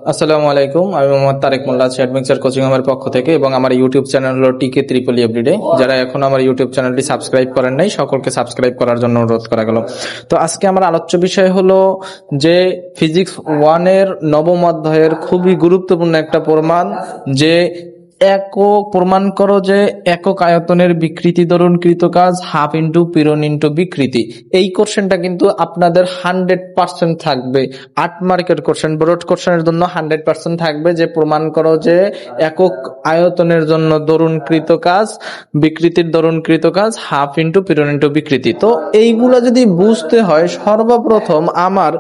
আসসালামু আলাইকুম, আমি মোহাম্মদ তারেক মোল্লা আছি অ্যাডভেঞ্চার কোচিং আমার পক্ষ থেকে, এবং আমার ইউটিউব চ্যানেল হলো টিকে ট্রিপল এভরিডে। যারা এখন আমার ইউটিউব চ্যানেলটি সাবস্ক্রাইব করেন নাই, সকলকে সাবস্ক্রাইব করার জন্য অনুরোধ করা গেল। তো আজকে আমার আলোচ্য বিষয় হলো যে ফিজিক্স 1 এর নবম অধ্যায়ের খুবই গুরুত্বপূর্ণ একটা প্রমাণ, যে প্রমাণ করো যে একক আয়তনের বিকৃতি দরুন কৃত কাজ হাফ ইন্টু পীড়ন ইন্টু বিকৃতি। এই কোশ্চেনটা কিন্তু আপনাদের 100% থাকবে, 8 মার্কের কোশ্চেন, ব্রড কোশ্চেনের জন্য 100% থাকবে, যে প্রমাণ করো যে একক আয়তনের জন্য দরুন কৃত কাজ বিকৃতির দরুন কৃত কাজ হাফ ইন্টু পীড়ন ইন্টু বিকৃতি। তো এইগুলা যদি বুঝতে হয়, সর্বপ্রথম আমার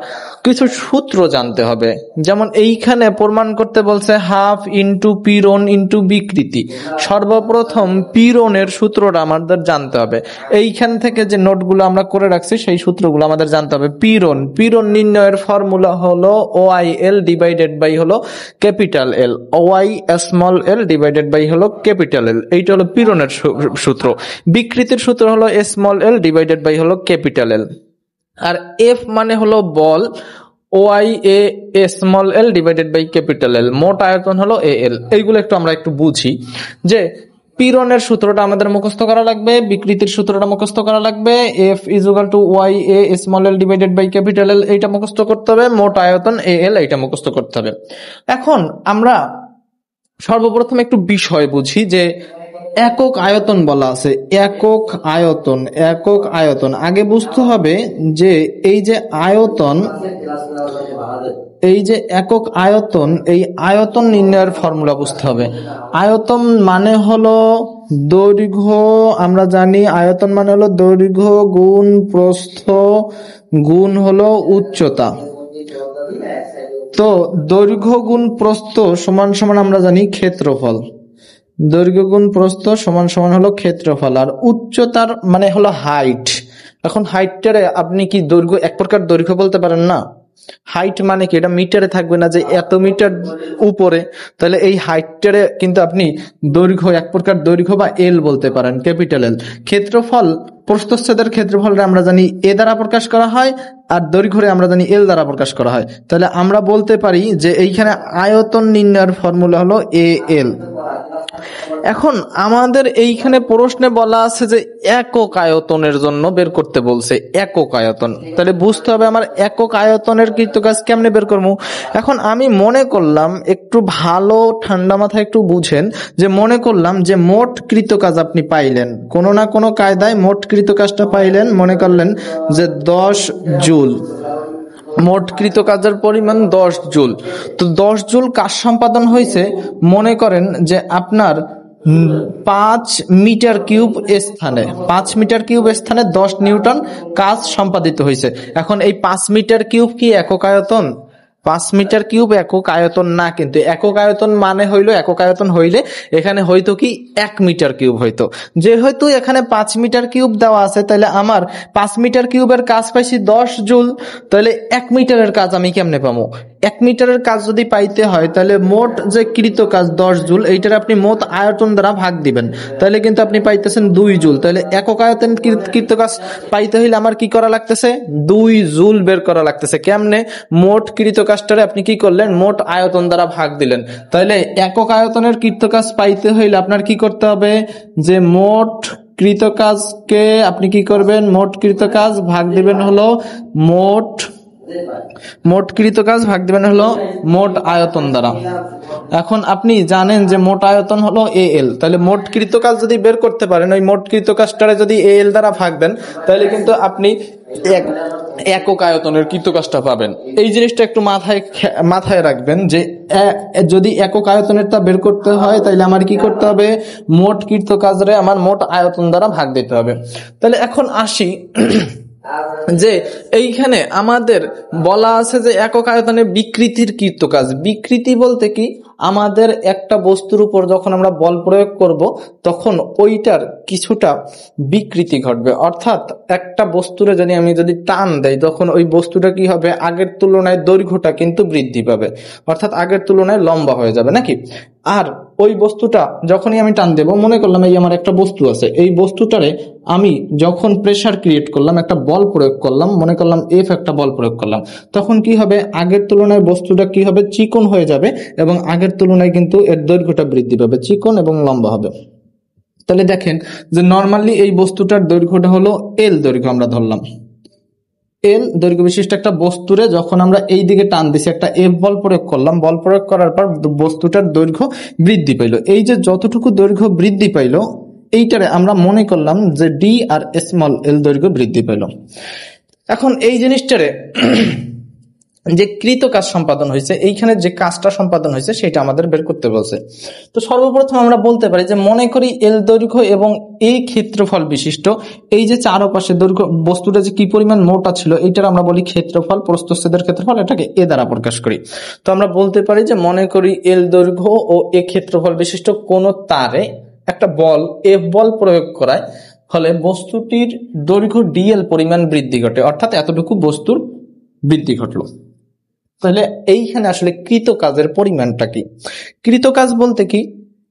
কিছু সূত্র জানতে হবে। যেমন এইখানে প্রমাণ করতে বলছে হাফ ইন্টু পীড়ন ইন্টু বিকৃতি। সর্বপ্রথম পীড়নের সূত্রটা আমাদের জানতে হবে। এইখান থেকে যে নোটগুলো আমরা করে রাখছি সেই সূত্রগুলো আমাদের জানতে হবে। পীড়ন নির্ণয়ের ফর্মুলা হলো OIL ডিভাইডেড বাই হলো capital L, OI small L divided by হলো ক্যাপিটাল এল। এইটা হলো পীড়নের সূত্র। বিকৃতির সূত্র হলো স্মল এল ডিভাইডেড বাই হলো ক্যাপিটাল এল। আর এফ মানে হলো বল, OIA small L divided by capital L. মোট আয়তন হলো AL। এইগুলো আমরা একটু বুঝি, যে পীড়নের সূত্রটা আমাদের মুখস্থ করা লাগবে, বিকৃতির সূত্রটা মুখস্থ করা লাগবে, F is equal to OIA small L divided by capital L, এইটা মুখস্থ করতে হবে, মোট আয়তন AL এইটা মুখস্থ করতে হবে। এখন আমরা সর্বপ্রথম একটু বিষয় বুঝি, যে একক আয়তন বলা আছে, একক আয়তন আগে বুঝতে হবে যে এই যে আয়তন, এই যে একক আয়তন, এই আয়তন নির্ণয়ের ফর্মুলা বুঝতে হবে। আয়তন মানে হলো দৈর্ঘ্য, আমরা জানি আয়তন মানে হলো দৈর্ঘ্য গুণ প্রস্থ গুণ হলো উচ্চতা। তো দৈর্ঘ্য গুণ প্রস্থ সমান সমান আমরা জানি ক্ষেত্রফল, দৈর্ঘ্য গুণ প্রস্থ সমান সমান হলো ক্ষেত্রফল। আর উচ্চতার মানে হলো হাইট। এখন হাইটটারে আপনি কি দৈর্ঘ্য এক প্রকার দৈর্ঘ্য বলতে পারেন না? হাইট মানে কি, এটা মিটারে থাকবে না যে এত মিটার উপরে, তাহলে এই হাইটটারে কিন্তু আপনি দৈর্ঘ্য এক প্রকার দৈর্ঘ্য বা এল বলতে পারেন, ক্যাপিটাল এল। ক্ষেত্রফল, প্রস্থচ্ছেদের ক্ষেত্রফলটা আমরা জানি এ দ্বারা প্রকাশ করা হয়, আর দৈর্ঘ্যে আমরা জানি এল দ্বারা প্রকাশ করা হয়। তাহলে আমরা বলতে পারি যে এইখানে আয়তন নির্ণয়ের ফর্মুলা হলো AL। এখন আমাদের এইখানে প্রশ্নে বলা আছে যে একক আয়তনের জন্য বের করতে বলছে, একক আয়তন। তাহলে বুঝতে হবে আমার একক আয়তনের কৃতকাজ কেমনে বের করবো। এখন আমি মনে করলাম, একটু ভালো ঠান্ডা মাথায় একটু বুঝেন, যে মনে করলাম যে মোট কৃতকাজ আপনি পাইলেন, কোনো না কোনো কায়দায় মোট কৃতকাজটা পাইলেন, মনে করলেন যে 10 জুল, মোট কৃতকাজের পরিমাণ 10 জুল। তো 10 জুল কাজ সম্পাদন হয়েছে, মনে করেন যে আপনার 5 মিটার কিউব স্থানে, 5 মিটার কিউব স্থানে 10 নিউটন কাজ সম্পাদিত হয়েছে। এখন এই 5 মিটার কিউব কি একক আয়তন? 5 মিটার কিউব একক আয়তন না, কিন্তু একক আয়তন মানে হইলো, একক আয়তন হইলে এখানে হয়তো কি 1 মিটার কিউব হইতো। যেহেতু এখানে 5 মিটার কিউব দেওয়া আছে, তাহলে আমার 5 মিটার কিউবের কাজ পাইছি 10 জুল, তাহলে 1 মিটারের কাজ আমি কেমনে পাবো? 1 মিটারের কাজ যদি পাইতে হয়, তাহলে মোট যে কৃত কাজ 10 জুল, এইটার আপনি মোট আয়তন দ্বারা ভাগ দিবেন, তাহলে কিন্তু আপনি পাইতেছেন 2 জুল। তাহলে একক আয়তন কৃত কাজ পাইতে হইলে আমার কি করা লাগতেছে? 2 জুল বের করা লাগতেছে। কেমনে? মোট কৃত কাজটারে আপনি কি করলেন? মোট আয়তন দ্বারা ভাগ দিলেন। তাহলে একক আয়তনের কৃত কাজ পাইতে হইলে আপনার কি করতে হবে? যে মোট কৃত কাজকে আপনি কি করবেন? মোট কৃত কাজ ভাগ দিবেন হলো মোট কৃত কাজ ভাগ দিবেন হলো মোট আয়তন দ্বারা। এখন আপনি জানেন যে মোট আয়তন হলো AL, তাহলে মোট কৃত কাজ যদি বের করতে পারেন, ওই মোট কৃত কাজটারে যদি AL দ্বারা ভাগ দেন, তাহলে কিন্তু আপনি একক আয়তনের কৃত কাজটা পাবেন। এই জিনিসটা একটু মাথায় রাখবেন, যে যদি একক আয়তনেরটা বের করতে হয়, তাহলে আমার কি করতে হবে? মোট কৃত কাজরে আমার মোট আয়তন দ্বারা ভাগ দিতে হবে। তাহলে এখন আসি, যে এইখানে আমাদের বলা আছে যে একক আয়তনে বিকৃতির কৃত কাজ। বিকৃতি বলতে কি, আমাদের একটা বস্তুর উপর যখন আমরা বল প্রয়োগ করব তখন ওইটার কিছুটা বিকৃতি ঘটবে, অর্থাৎ একটা বস্তুরে যদি টান দেয় তখন ওই বস্তুটা কি হবে, আগের তুলনায় দৈর্ঘ্যটা কিন্তু বৃদ্ধি পাবে, অর্থাৎ আগের তুলনায় লম্বা হয়ে যাবে নাকি। আর ওই বস্তুটা যখনই আমি টান দেব, মনে করলাম এই আমার একটা বস্তু আছে, এই বস্তুটারে আমি যখন প্রেসার ক্রিয়েট করলাম, একটা বল প্রয়োগ করলাম, মনে করলাম এফ একটা বল প্রয়োগ করলাম, তখন কি হবে, আগের তুলনায় বস্তুটা কি হবে, চিকন হয়ে যাবে এবং আগের তুলনায় কিন্তু এর দৈর্ঘ্যটা বৃদ্ধি পাবে, চিকন এবং লম্বা হবে। তাহলে দেখেন যে নর্মালি এই বস্তুটার দৈর্ঘ্যটা হলো এল দৈর্ঘ্য আমরা ধরলাম, এল দৈর্ঘ্য বিশিষ্ট একটা বস্তুরে যখন আমরা এই দিকে টান দিছি, একটা এফ বল প্রয়োগ করলাম, বল প্রয়োগ করার পর বস্তুটার দৈর্ঘ্য বৃদ্ধি পাইলো। এই যে যতটুকু দৈর্ঘ্য বৃদ্ধি পাইলো এইটারে আমরা মনে করলাম যে ডি আর স্মল এল দৈর্ঘ্য বৃদ্ধি পাইলো। এখন এই জিনিসটারে যে কৃত কাজ সম্পাদন হয়েছে, এইখানে যে কাজটা সম্পাদন হয়েছে সেটা আমাদের বের করতে বলছে। তো সর্বপ্রথম আমরা বলতে পারি যে মনে করি এল দৈর্ঘ্য এবং এই ক্ষেত্রফল বিশিষ্ট এই যে চারপাশে দৈর্ঘ্য বস্তুটা যে কি পরিমাণ মোটা ছিল এইটার আমরা বলি ক্ষেত্রফল, প্রস্থচ্ছেদের ক্ষেত্রফল, এটাকে এ দ্বারা প্রকাশ করি। তো আমরা বলতে পারি যে মনে করি এল দৈর্ঘ্য ও এ ক্ষেত্রফল বিশিষ্ট কোন তারে একটা বল এফ বল প্রয়োগ করায় ফলে বস্তুটির দৈর্ঘ্য ডিএল পরিমাণ বৃদ্ধি ঘটে, অর্থাৎ এতটুকু বস্তুর বৃদ্ধি ঘটলো। তাহলে এইখানে আসলে কৃত কাজের পরিমাণটা কি? কৃত কাজ বলতে কি,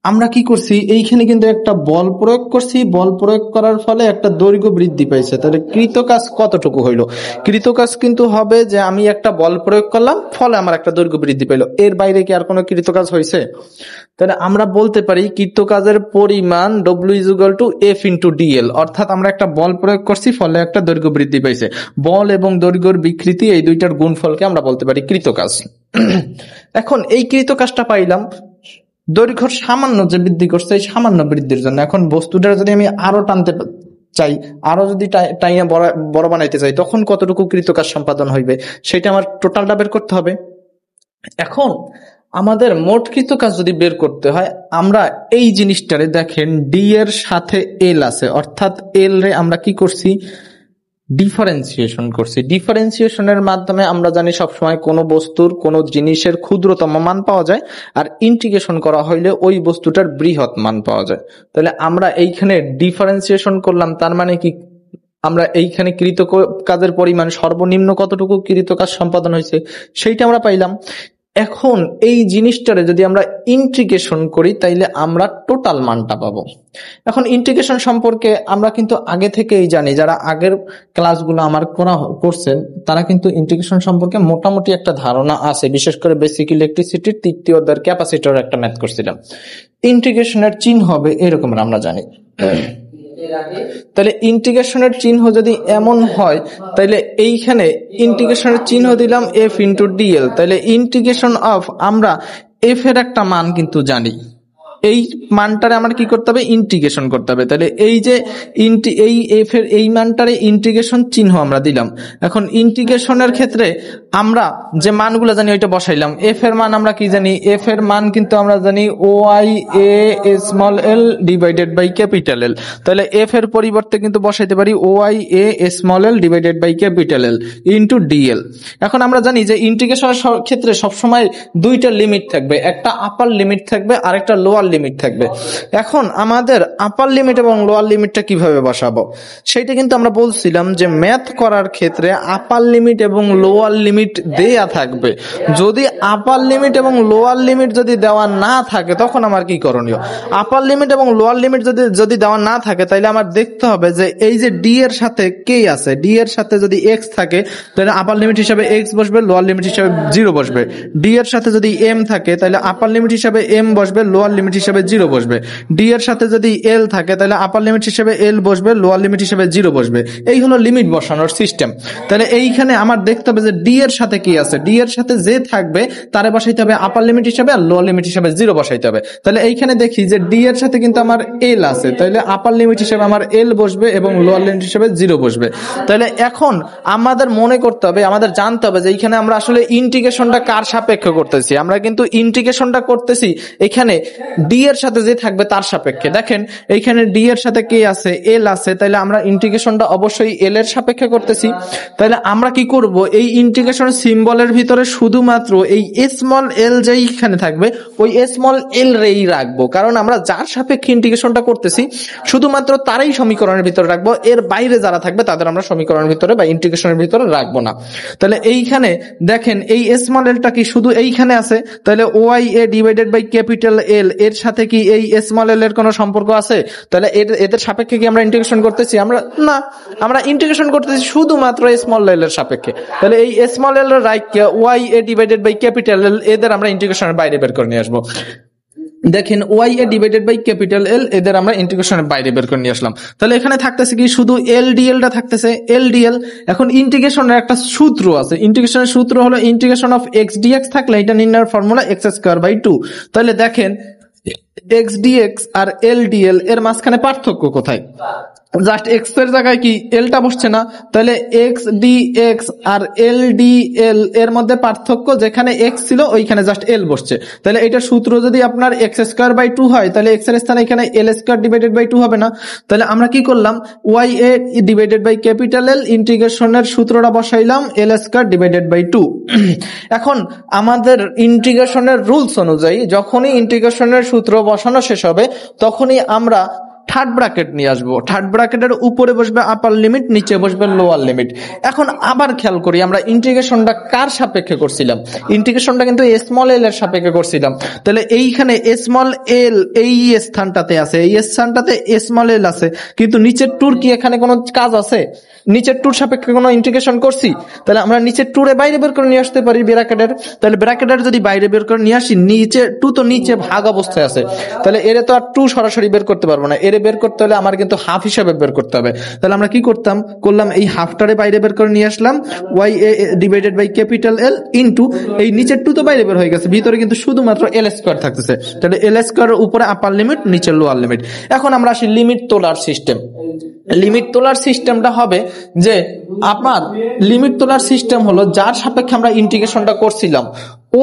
আমরা কি করছি, এইখানে কিন্তু একটা বল প্রয়োগ করছি, বল প্রয়োগ করার ফলে একটা দৈর্ঘ্য বৃদ্ধি পাইছে। তাহলে কৃত কাজ কতটুকু হইলো? কৃত কাজ কিন্তু হবে যে আমি একটা বল প্রয়োগ করলাম, ফলে আমার একটা দৈর্ঘ্য বৃদ্ধি পাইলো, এর বাইরে কি আর কোনো কৃত কাজ হয়েছে? তাহলে আমরা বলতে পারি কৃত কাজের পরিমাণ W=F*DL, অর্থাৎ আমরা একটা বল প্রয়োগ করছি ফলে একটা দৈর্ঘ্য বৃদ্ধি পাইছে। বল এবং দৈর্ঘ্যের বিকৃতি এই দুইটার গুণফলকে আমরা বলতে পারি কৃত কাজ। এখন এই কৃত কাজটা পাইলাম দৈর্ঘ্যের সামান্য যে বৃদ্ধি করছে, এই সামান্য বৃদ্ধির জন্য এখন বস্তুটা যদি আমি আরো টানতে চাই, আরো যদি টাইনা বড় বানাইতে চাই, তখন কতটুকু কৃত কাজ সম্পাদন হইবে সেটা আমার টোটালটা বের করতে হবে। এখন আমাদের মোট কৃত কাজ যদি বের করতে হয়, আমরা এই জিনিসটারে দেখেন ডি এর সাথে এল আছে, অর্থাৎ এল রে আমরা কি করছি, ডিফারেন্সিয়েশন করছি। ডিফারেন্সিয়েশনের মাধ্যমে আমরা জানি সবসময় কোনো বস্তুর কোনো জিনিসের ক্ষুদ্রতম মান পাওয়া যায়, আর ইন্টিগ্রেশন করা হইলে ওই বস্তুটার বৃহৎ মান পাওয়া যায়। তাহলে আমরা এইখানে ডিফারেন্সিয়েশন করলাম, তার মানে কি, আমরা এইখানে কৃত কাজের পরিমাণ সর্বনিম্ন কতটুকু কৃত কাজ সম্পাদন হয়েছে সেইটা আমরা পাইলাম। এখন এই জিনিসটারে যদি আমরা ইন্টিগ্রেশন করি তাইলে আমরা টোটাল মানটা পাবো। এখন ইন্টিগ্রেশন সম্পর্কে আমরা কিন্তু আগে থেকেই জানি, যারা আগের ক্লাসগুলো আমার করছেন তারা কিন্তু ইন্টিগ্রেশন সম্পর্কে মোটামুটি একটা ধারণা আছে, বিশেষ করে বেসিক ইলেকট্রিসিটির তৃতীয় অধ্যায়ের ক্যাপাসিটর একটা ম্যাথ করছিলাম। ইন্টিগ্রেশনের চিহ্ন হবে এরকম আমরা জানি। তাহলে ইন্টিগ্রেশনের চিহ্ন যদি এমন হয় তাহলে এইখানে ইন্টিগ্রেশনের চিহ্ন দিলাম F*DL, তাহলে ইন্টিগ্রেশন অফ, আমরা এফ এর একটা মান কিন্তু জানি, এই মানটারে আমার কি করতে হবে, ইন্টিগ্রেশন করতে হবে। তাহলে এই যে এই এফ এর এই মানটারে ইন্টিগ্রেশন চিহ্ন আমরা দিলাম। এখন ইন্টিগ্রেশনের ক্ষেত্রে আমরা যে মানগুলো জানি ওইটা বসাইলাম। এফ এর মান আমরা কি জানি, এফ এর মান কিন্তু আমরা জানি OI_A ডিভাইডেড বাই ক্যাপিটাল এল। তাহলে এফ এর পরিবর্তে কিন্তু বসাইতে পারি OI_A divided by capital L into dL. এখন আমরা জানি যে ইন্টিগ্রেশনের ক্ষেত্রে সবসময় দুইটা লিমিট থাকবে, একটা আপার লিমিট থাকবে আর একটা লোয়ার লিমিট থাকবে। এখন আমাদের আপার লিমিট এবং লোয়ার লিমিটটা কিভাবে বসাবো সেটা কিন্তু আমরা বলছিলাম যে ম্যাথ করার ক্ষেত্রে আপার লিমিট এবং লোয়ার লিমিট দেয়া থাকবে। যদি আপার লিমিট এবং লোয়ার লিমিট যদি দেওয়া না থাকে তখন আমার কি করণীয়, আপার লিমিট এবং লোয়ার লিমিট যদি দেওয়া না থাকে তাহলে আমার দেখতে হবে যে এই যে ডি এর সাথে কে আছে, ডি এর সাথে যদি এক্স থাকে তাহলে আপার লিমিট হিসাবে এক্স বসবে, লোয়ার লিমিট হিসাবে 0 বসবে। ডি এর সাথে যদি এম থাকে তাহলে আপার লিমিট হিসাবে এম বসবে, লোয়ার লিমিট হিসাবে 0 বসবে। ডি এর সাথে যদি এল থাকে তাহলে আপার লিমিট হিসাবে এল বসবে, লোয়ার লিমিট হিসাবে 0 বসবে। এই হলো লিমিট বসানোর সিস্টেম। তাহলে এইখানে আমার দেখতে হবে যে ডি এর সাথে কি আছে, ডি এর সাথে যে থাকবে তারে বসাইতে হবে আপার লিমিট হিসাবে আর লোয়ার লিমিট হিসাবে 0 বসাইতে হবে। তাহলে এইখানে দেখি যে ডি এর সাথে কিন্তু আমার এল আছে, তাহলে আপার লিমিট হিসাবে আমার এল বসবে এবং লোয়ার লিমিট হিসাবে 0 বসবে। তাহলে এখন আমাদের মনে করতে হবে, আমাদের জানতে হবে যে এইখানে আমরা আসলে ইন্টিগ্রেশনটা কার সাপেক্ষে করতেছি। আমরা কিন্তু ইন্টিগ্রেশনটা করতেছি এখানে ডি এর সাথে যে থাকবে তার সাপেক্ষে। দেখেন এইখানে ডি এর সাথে কে আছে, এল আছে, তাহলে আমরা ইন্টিগ্রেশনটা অবশ্যই এল এর সাপেক্ষে করতেছি। তাহলে আমরা কি করব, এই ইন্টিগ্রেশন সিম্বলের ভিতরে শুধুমাত্র এই স্মল এল যেইখানে থাকবে ওই স্মল এল রেই রাখবো, কারণ আমরা যার সাপেক্ষে ইন্টিগ্রেশনটা করতেছি শুধুমাত্র তারাই সমীকরণের ভিতরে রাখবো, এর বাইরে যারা থাকবে তাদের আমরা সমীকরণের ভিতরে বা ইন্টিগ্রেশনের ভিতরে রাখবো না। তাহলে এইখানে দেখেন এই স্মল এলটা কি শুধু এইখানে আছে, তাহলে Y A divided by capital L এর সাথে কি এই স্মল এল এর কোনো সম্পর্ক আছে? তাহলে এদের সাপেক্ষে কি আমরা ইন্টিগ্রেশন করতেছি? আমরা না, আমরা ইন্টিগ্রেশন করতেছি শুধুমাত্র স্মল এল এর সাপেক্ষে। তাহলে এই স্মল এল এর right Y A divided by capital L এদের আমরা ইন্টিগ্রেশনের বাইরে বের করে নিয়ে আসবো। দেখেন Y A divided by capital L এদের আমরা ইন্টিগ্রেশনের বাইরে বের করে নিয়ে আসলাম। তাহলে এখানে থাকতেছে কি শুধু এল ডিএল টা থাকতেছে, এল ডিএল। এখন ইন্টিগ্রেশনের একটা সূত্র আছে, ইন্টিগ্রেশনের সূত্র হলো ইন্টিগ্রেশন অফ এক্স ডিএক্স থাকলে এটা নির্ণয়ের ফর্মুলা এক্স স্কয়ার বাই 2। তাহলে দেখেন এক্স ডিএক্স আর এল ডিএল এর মাঝখানে পার্থক্য কোথায়? জাস্ট এক্স এর জায়গায় কি এলটা বসছে না? তাহলে এক্স ডি এক্স আর এল ডি এল এর মধ্যে পার্থক্য, যেখানে এক্স ছিল ওইখানে জাস্ট এল বসছে। তাহলে এটা সূত্র যদি আপনার এক্স স্কয়ার বাই 2 হয় তাহলে এক্স এর স্থানে এখানে এল স্কয়ার ডিভাইডেড বাই 2 হবে না? তাহলে আমরা কি করলাম, Y A divided by capital L ইন্টিগ্রেশনের সূত্রটা বসাইলাম এল স্কয়ার ডিভাইডেড বাই 2। এখন আমাদের ইন্টিগ্রেশনের রুলস অনুযায়ী যখনই ইন্টিগ্রেশনের সূত্র বসানো শেষ হবে তখনই আমরা থার্ড ব্র্যাকেট নিয়ে আসবো। থার্ড ব্র্যাকেটের উপরে বসবে আপার লিমিট, নিচে বসবে লোয়ার লিমিট। এখন আবার খেয়াল করি আমরা ইন্টিগ্রেশনটা কার সাপেক্ষে করছিলাম? ইন্টিগ্রেশনটা কিন্তু স্মল এল এর সাপেক্ষে করছিলাম। তাহলে এইখানে স্মল এল এই স্থানটাতে আছে, এই স্থানটাতে স্মল এল আছে, কিন্তু নিচের টুর কি এখানে কোনো কাজ আছে? নিচের টুর সাপেক্ষে কোনো ইন্টিগ্রেশন করছি? তাহলে আমরা নিচের টুরে বাইরে বের করে নিয়ে আসতে পারি ব্র্যাকেটের। তাহলে ব্র্যাকেটের যদি বাইরে বের করে নিয়ে আসি, নিচে টু তো নিচে ভাগ অবস্থায় আছে, তাহলে এরে তো আর টু সরাসরি বের করতে পারবো না, এরে বের করতে হলে আমার কিন্তু হাফ হিসাবে বের করতে হবে। তাহলে আমরা কি করলাম এই হাফটারে বাইরে বের করে নিয়ে আসলাম, Y A divided by capital L into এই নিচের টু তো বাইরে বের হয়ে গেছে, ভিতরে কিন্তু শুধুমাত্র এল স্কয়ার থাকতেছে। তাহলে এল স্কয়ারের উপরে আপার লিমিট, নিচে লোয়ার লিমিট। এখন আমরা আসি লিমিট তোলার সিস্টেম। লিমিট তোলার সিস্টেমটা হবে যে আপনার লিমিট তোলার সিস্টেম হলো যার সাপেক্ষে আমরা ইন্টিগ্রেশনটা করছিলাম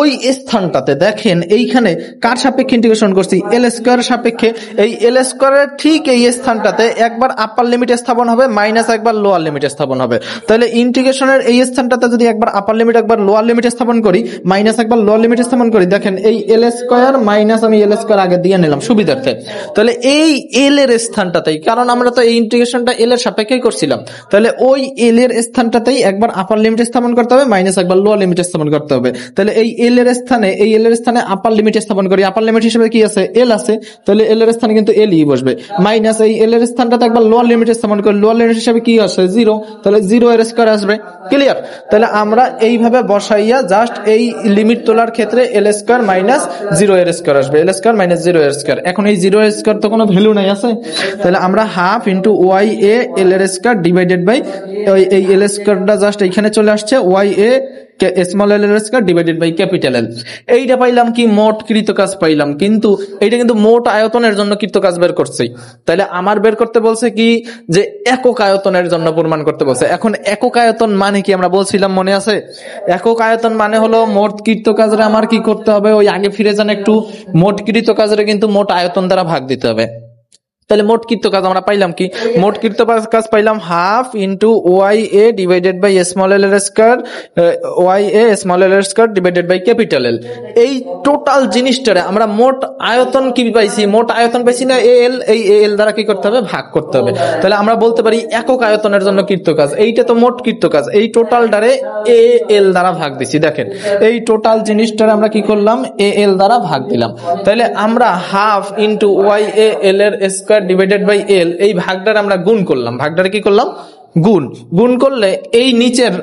ওই স্থানটাতে দেখেন এইখানে কার সাপেক্ষে ইন্টিগ্রেশন করছি, এল স্কয়ার সাপেক্ষে। এই এল স্কয়ারের ঠিক এই স্থানটাতে একবার আপার লিমিট স্থাপন হবে, মাইনাস একবার লোয়ার লিমিট স্থাপন হবে। তাহলে ইন্টিগ্রেশনের এই স্থানটাতে যদি একবার আপার লিমিট একবার লোয়ার লিমিট স্থাপন করি, মাইনাস একবার লোয়ার লিমিট স্থাপন করি, দেখেন এই এল স্কয়ার মাইনাস আমি এল স্কয়ার আগে দিয়ে নিলাম সুবিধার্থে। তাহলে এই এল এর স্থানটাতেই, কারণ আমরা তো এই ইন্টিগ্রেশনটা এল এর সাপেক্ষেই করছিলাম, তাহলে ওই এল এর স্থানটাতেই একবার আপার লিমিট স্থাপন করতে হবে, মাইনাস একবার লোয়ার লিমিট স্থাপন করতে হবে। তাহলে এই এল এর স্থানে আপার লিমিট স্থাপন করি, আপার লিমিট হিসেবে কি আছে, এল আছে, তাহলে এল এর স্থানে কিন্তু এল ই বসবে, মাইনাস এই এল এর স্থানটাতে একবার লোয়ার লিমিট স্থাপন করি, লোয়ার লিমিট হিসেবে কি আসে, 0, তাহলে 0 এর স্কয়ার আসবে। ক্লিয়ার? তাহলে আমরা এইভাবে বসাইয়া জাস্ট এই লিমিট তোলার ক্ষেত্রে এল স্কয়ার মাইনাস 0 এর স্কয়ার আসবে, এল স্কয়ার মাইনাস 0 এর স্কয়ার। এখন এই 0 এর স্কয়ার তো কোনো ভ্যালু নাই আছে, তাহলে আমরা হাফ ইন্টু ওয়াই এ এল এর স্কয়ার ডিভাইডেড বাই এই এল স্কয়ারটা জাস্ট এইখানে চলে আসছে, ওয়াই এ স্মল এল এর square divided by capital L. এইটা পাইলাম কি, মোট কৃত কাজ পাইলাম, কিন্তু এইটা কিন্তু মোট আয়তনের জন্য কৃত কাজ বের করছি। তাহলে আমার বের করতে বলছে কি যে একক আয়তনের জন্য প্রমাণ করতে বলছে। এখন একক আয়তন মানে কি আমরা বলছিলাম, মনে আছে? একক আয়তন মানে হলো মোট কৃত কাজরে আমার কি করতে হবে, ওই আগে ফিরে যান একটু, মোট কৃত কাজরে কিন্তু মোট আয়তন দ্বারা ভাগ দিতে হবে। তাহলে মোট কৃত কাজ আমরা পাইলাম কি, মোট কৃত কাজ পাইলাম half into Y A divided by small L এর square, Y A small L এর square divided by capital L. এই টোটাল জিনিসটারে আমরা মোট আয়তন কি পাইছি, মোট আয়তন পাইছি না এল, এই এল দ্বারা কি করতে হবে, ভাগ করতে হবে। তাহলে আমরা বলতে পারি একক আয়তনের জন্য কৃত কাজ, এইটা তো মোট কৃত কাজ, এই টোটালটারে এ এল দ্বারা ভাগ দিছি। দেখেন এই টোটাল জিনিসটারে আমরা কি করলাম, এ এল দ্বারা ভাগ দিলাম। তাহলে আমরা হাফ ইন্টু ওয়াই এ এল এর স্কয়ার ডিভাইডেড বাই এল, এই ভাগটার আমরা গুণ করলাম, ভাগটারে কি করলাম, গুণ করলে এই নিচের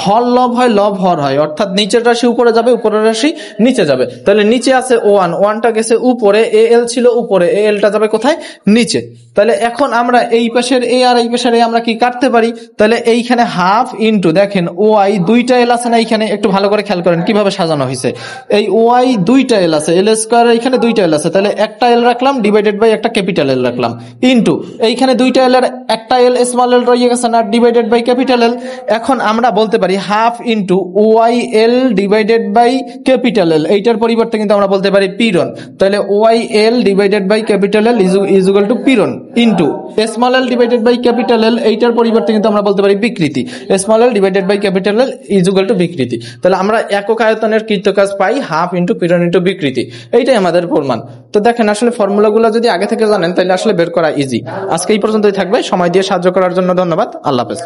হর লব হয়, লব হর হয়, অর্থাৎ নিচের রাশি উপরে যাবে, উপরের রাশি নিচে যাবে। তাহলে নিচে আছে ওয়ান, ওয়ানটা গেছে উপরে, এ এল ছিল উপরে, এ এলটা যাবে কোথায়, নিচে। তাহলে এখন আমরা এই পাশের এ আর এই পাশের এ আমরা কি কাটতে পারি, তাহলে এইখানে হাফ ইন্টু দেখেন ওয়াই দুইটা এল আছে না, এইখানে একটু ভালো করে খেয়াল করেন কিভাবে সাজানো হয়েছে। এই ওয়াই দুইটা এল আছে, এল স্কয়ার এইখানে দুইটা এল আছে, তাহলে একটা এল রাখলাম ডিভাইডেড বাই একটা ক্যাপিটাল এল রাখলাম, ইন্টু এইখানে দুইটা এল এর একটা এল স্মল এল রয়ে গেছে না, ডিভাইডেড বাই ক্যাপিটাল এল। এখন আমরা বলতে পারি পারি half into Y L divided by capital L, এইটার পরিবর্তে কিন্তু আমরা বলতে পারি পিরন। তাহলে Y L divided by capital L is equal to পিরন into small L divided by capital L, এইটার পরিবর্তে কিন্তু আমরা বলতে পারি বিকৃতি। Small L divided by capital L is equal to বিকৃতি। তাহলে আমরা একক আয়তনের কৃতকাজ পাই হাফ ইন্টু পিরন ইন্টু বিকৃতি, এইটাই আমাদের প্রমাণ। তো দেখেন আসলে ফর্মুলাগুলো যদি আগে থেকে জানেন তাহলে আসলে বের করা ইজি। আজকে এই পর্যন্তই থাকবে, সময় দিয়ে সাহায্য করার জন্য ধন্যবাদ, আল্লাহ হাফেজ।